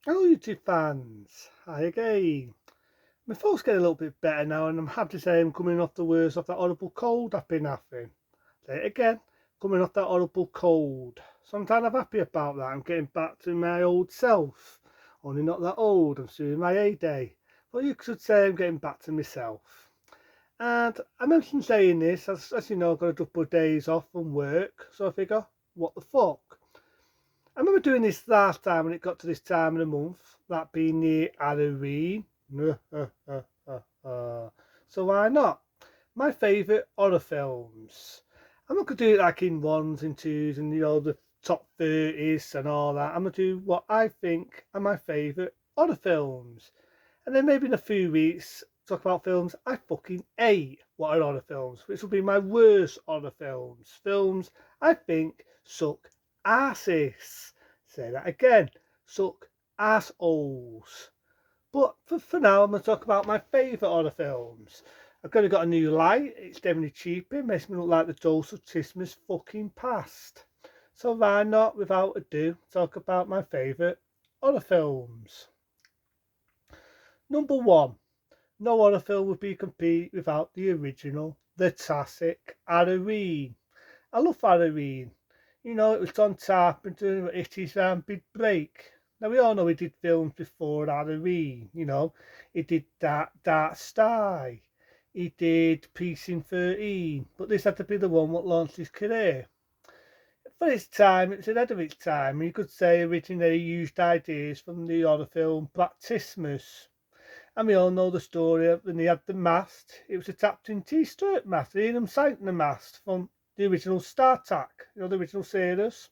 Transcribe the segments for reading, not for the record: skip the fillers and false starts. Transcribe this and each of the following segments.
Hello YouTube fans, hi again. My throat's getting a little bit better now and I'm happy to say I'm coming off the worst of that horrible cold I've been having. Say it again, coming off that horrible cold. So I'm kind of happy about that. I'm getting back to my old self. Only not that old, I'm still in my heyday. Well, you could say I'm getting back to myself. And I mentioned saying this, as you know, I've got a couple of days off from work, so I figure, what the fuck? I remember doing this last time when it got to this time of the month, that being the Halloween. So why not? My favourite horror films. I'm not going to do it like in ones and twos and the top 30s and all that. I'm going to do what I think are my favourite horror films. And then maybe in a few weeks, talk about films I fucking hate. What are horror films? Which will be my worst horror films. Films I think suck asses. Say that again. Suck assholes. But for now, I'm going to talk about my favourite horror films. I've got a new light. It's definitely cheaper. It makes me look like the Dose of Tismus fucking past. So why not, without ado, talk about my favourite horror films. Number one. No horror film would be complete without the original, the classic Halloween. I love Halloween. You know, it was John Carpenter, it is big break. Now we all know he did films before Halloween. He did Dark Sky, he did Piecing 13, but this had to be the one that launched his career. For its time, it's ahead of its time. You could say originally used ideas from the horror film Black Christmas. And we all know the story of when he had the mast. It was a Captain T Stewart mast, the Enum Sighton mast from the original Star Trek, the original series.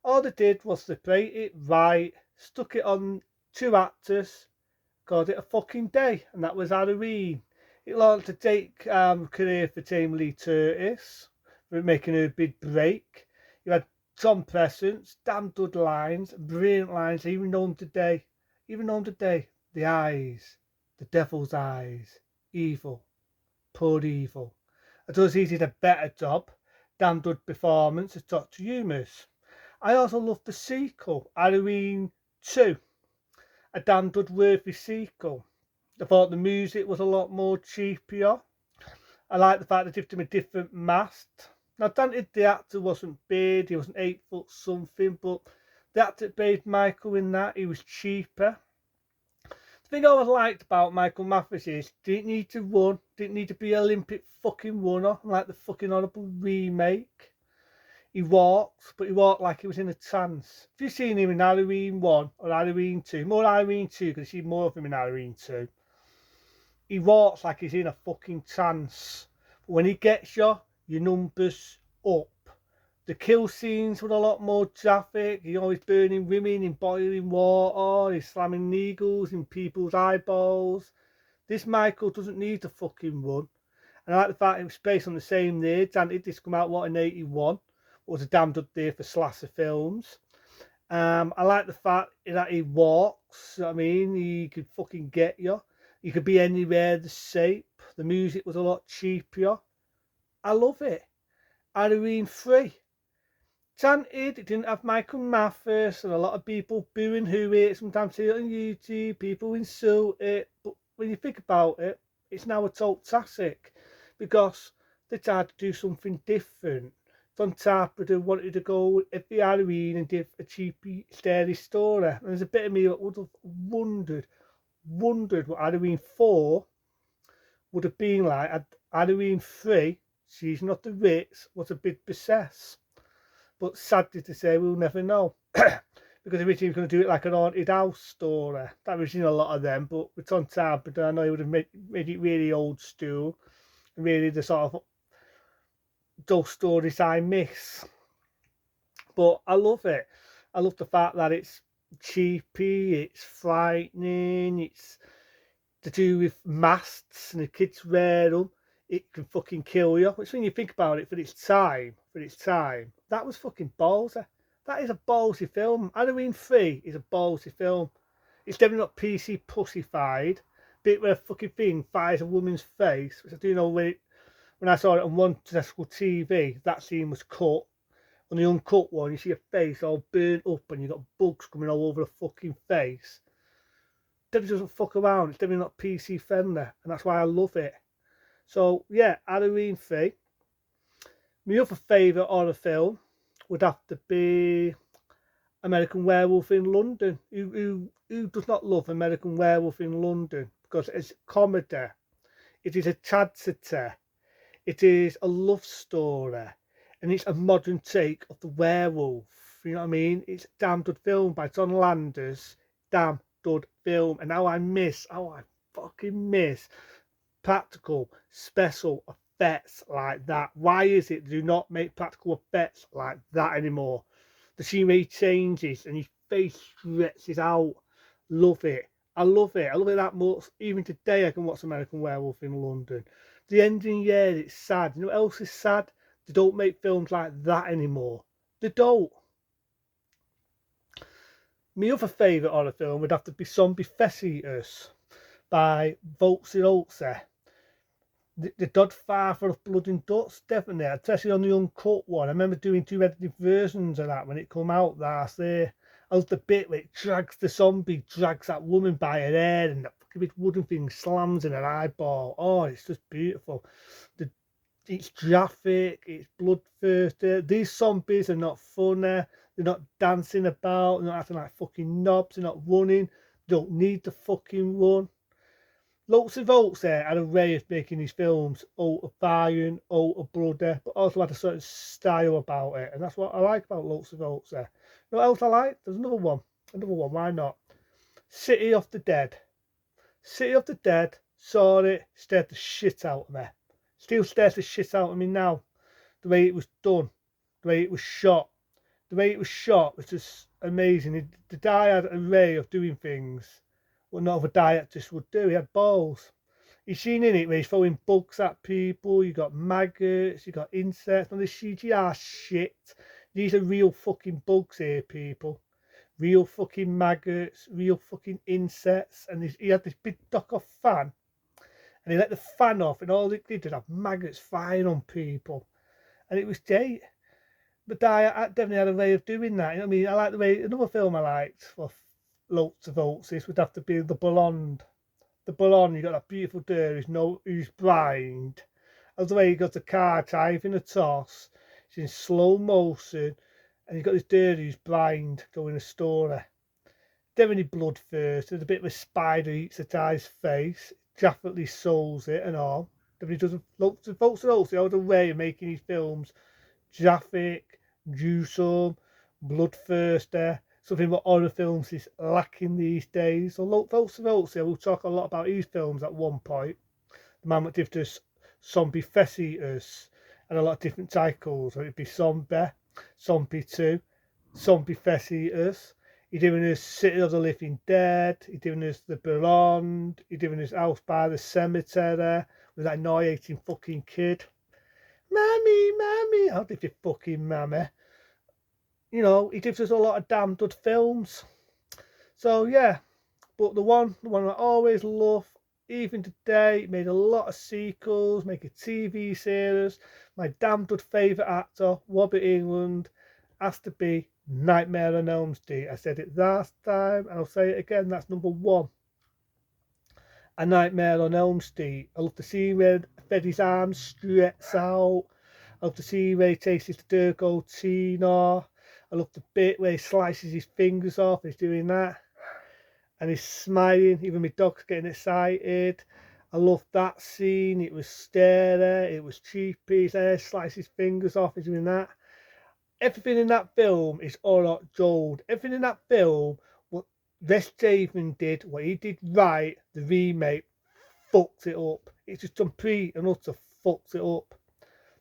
All they did was they played it right, stuck it on two actors, called it a fucking day, and that was Halloween. It launched a date career for Jamie Lee Curtis, for making her big break. You had Tom Presence, damn good lines, brilliant lines, even known today. Even known today. The eyes, the devil's eyes, evil, poor evil. I does he did a better job. Damn good performance as Dr. Humors. I also love the sequel, Halloween 2, a damn good worthy sequel. I thought the music was a lot more cheapier. I like the fact they gave him a different mask. Now, granted, the actor wasn't big, he wasn't 8 foot something, but the actor that played Michael in that, he was cheaper. The thing I always liked about Michael Mathis is didn't need to run, didn't need to be Olympic fucking runner like the fucking horrible remake. He walked, but he walked like he was in a trance. If you've seen him in Halloween 1 or Halloween 2, more Halloween 2, because you see more of him in Halloween 2, he walks like he's in a fucking trance. But when he gets you, your numbers up. The kill scenes were a lot more graphic. He's always burning women in boiling water. He's slamming needles in people's eyeballs. This Michael doesn't need to fucking run. And I like the fact it was based on the same year. Granted, this come out in '81. It was a damn good day for slasher films. I like the fact that he walks. I mean, he could fucking get you. You could be anywhere the shape. The music was a lot cheaper. I love it. Halloween 3. Granted, it didn't have Michael Mathis and a lot of people booing who it. Sometimes see it on YouTube, people insult it. But when you think about it, it's now a total classic because they tried to do something different. Don Carpenter wanted to go every Halloween and give a cheapy, scary story. And there's a bit of me that would have wondered what Halloween 4 would have been like. Halloween 3, Season of the Witch, was a bit possessed. But sadly to say, we'll never know. Because originally he was going to do it like an haunted house story. That was in a lot of them, but with Tom Carpenter, I know he would have made it really old school. Really the sort of those stories I miss. But I love it. I love the fact that it's cheapy, it's frightening, it's to do with masks and the kids wear them. It can fucking kill you. Which when you think about it, for its time, that was fucking ballsy. That is a ballsy film. Halloween 3 is a ballsy film. It's definitely not PC pussified. Bit where a fucking thing fires a woman's face, which I do know when I saw it on one terrestrial TV, that scene was cut On the uncut one, you see a face all burnt up and you've got bugs coming all over the fucking face. Definitely doesn't fuck around. It's definitely not PC friendly, and that's why I love it. So yeah, Halloween 3. My other favourite horror film would have to be American Werewolf in London. Who does not love American Werewolf in London? Because it's comedy, it is a tragedy, it is a love story, and it's a modern take of the werewolf. You know what I mean? It's a damn good film by John Landers. Damn good film. And how I fucking miss practical special effects like that. Why is it they do not make practical effects like that anymore? The scenery changes and his face stretches out. Love it. I love it. I love it that much. Even today I can watch American Werewolf in London. The ending, yeah, it's sad. You know what else is sad? They don't make films like that anymore. They don't. My other favourite horror film would have to be Zombie Flesh Eaters by Volksy Olsey. The Godfather of Blood and Guts, definitely, especially on the uncut one. I remember doing 2 edited versions of that when it come out last year. I was the bit where it drags the zombie, drags that woman by her hair, and that fucking big wooden thing slams in her eyeball. Oh, it's just beautiful. It's graphic, it's bloodthirsty. These zombies are not funny. They're not dancing about. They're not acting like fucking knobs. They're not running. They don't need to fucking run. Lots of Volts there had a way of making these films out of violent, out of bloody, but also had a certain style about it, and that's what I like about Lots of Volts there. You know what else I like? There's another one, why not? City of the Dead. City of the Dead, saw it, stared the shit out of me. Still stares the shit out of me now. The way it was done, the way it was shot. The way it was shot was just amazing. The guy had an array of doing things what not other dietist would do. He had balls. You've seen in it where he's throwing bugs at people, you got maggots, you got insects, and this CGI shit. These are real fucking bugs here, people. Real fucking maggots, real fucking insects, and he had this big dock-off fan, and he let the fan off, and all it did was have maggots flying on people, and it was great. But I definitely had a way of doing that. You know what I mean? I like the way another film I liked for lots of votes. This would have to be The Blonde. The Blonde, you got that beautiful girl who's blind. As the way he got the car driving a toss, it's in slow motion, and you've got this girl who's blind going a story. Definitely bloodthirst. There's a bit of a spider eats the guy's face, graphically souls it and all. Definitely doesn't lots of folks also have a way of making these films graphic, gruesome, bloodthirsty. Something what horror films is lacking these days. So folks we'll talk a lot about these films at one point. The man that did us Zombie Flesh Eaters and a lot of different titles. So it'd be Zombie, Zombie 2, Zombie Flesh Eaters. He's doing us City of the Living Dead. He's doing us The Blonde. He's doing us House by the Cemetery with that annoying fucking kid. Mammy, how did you fucking mammy? You know, he gives us a lot of damn good films. So yeah, but the one I always love, even today, made a lot of sequels, make a TV series. My damn good favourite actor, Robert Englund, has to be Nightmare on Elm Street. I said it last time, and I'll say it again. That's number 1. A Nightmare on Elm Street. I love to see where Freddy's arms stretch out. I love to see where he takes his Durgo chain off. I love the bit where he slices his fingers off. He's doing that. And he's smiling. Even my dog's getting excited. I love that scene. It was scary. It was cheapy. His hair slices his fingers off. He's doing that. Everything in that film is all like gold. Everything in that film, what Wes Craven did, what he did right, the remake fucked it up. It's just complete and utter fucked it up.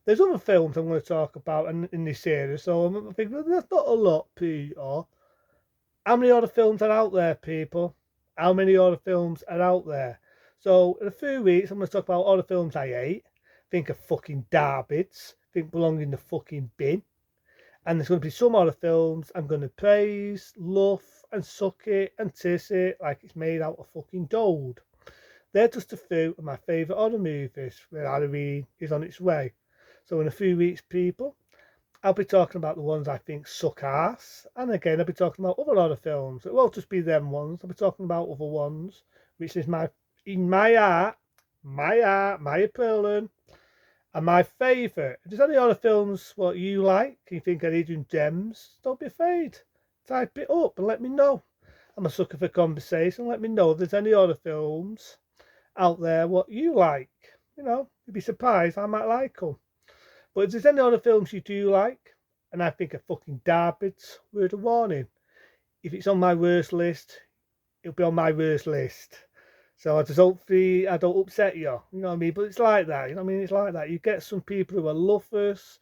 There's other films I'm going to talk about in this series, so I'm thinking, well, that's not a lot, Peter. How many other films are out there, people? How many other films are out there? So, in a few weeks, I'm going to talk about all the films I hate. Think of fucking Darbids. Think belong in the fucking bin. And there's going to be some other films I'm going to praise, love, and suck it and tiss it like it's made out of fucking gold. They're just a few of my favourite horror movies where Halloween is on its way. So in a few weeks, people, I'll be talking about the ones I think suck ass. And again, I'll be talking about other horror films. It won't just be them ones. I'll be talking about other ones, which is in my art, my opinion, and my favourite. If there's any other films what you like, you think are hidden gems, don't be afraid. Type it up and let me know. I'm a sucker for conversation. Let me know if there's any other films out there what you like. You know, you'd be surprised. I might like them. But if there's any other films you do like, and I think are fucking garbage, word of warning. If it's on my worst list, it'll be on my worst list. So I just hopefully I don't upset you. You know what I mean? But it's like that. You know what I mean? It's like that. You get some people who are lovers,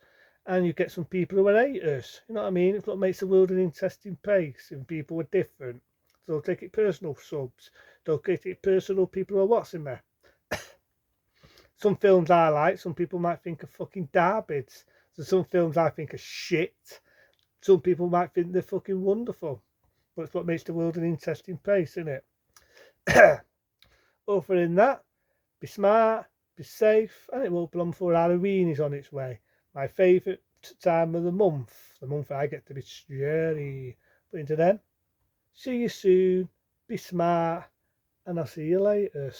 and you get some people who are haters. You know what I mean? It's what makes the world an interesting place. And people are different. So don't take it personal, subs. Don't take it personal, people who are watching me. Some films I like, some people might think are fucking garbage. So some films I think are shit. Some people might think they're fucking wonderful. But it's what makes the world an interesting place, isn't it? Other than that, be smart, be safe, and it won't be long before Halloween is on its way. My favourite time of the month I get to be scary. But until then, see you soon, be smart, and I'll see you later.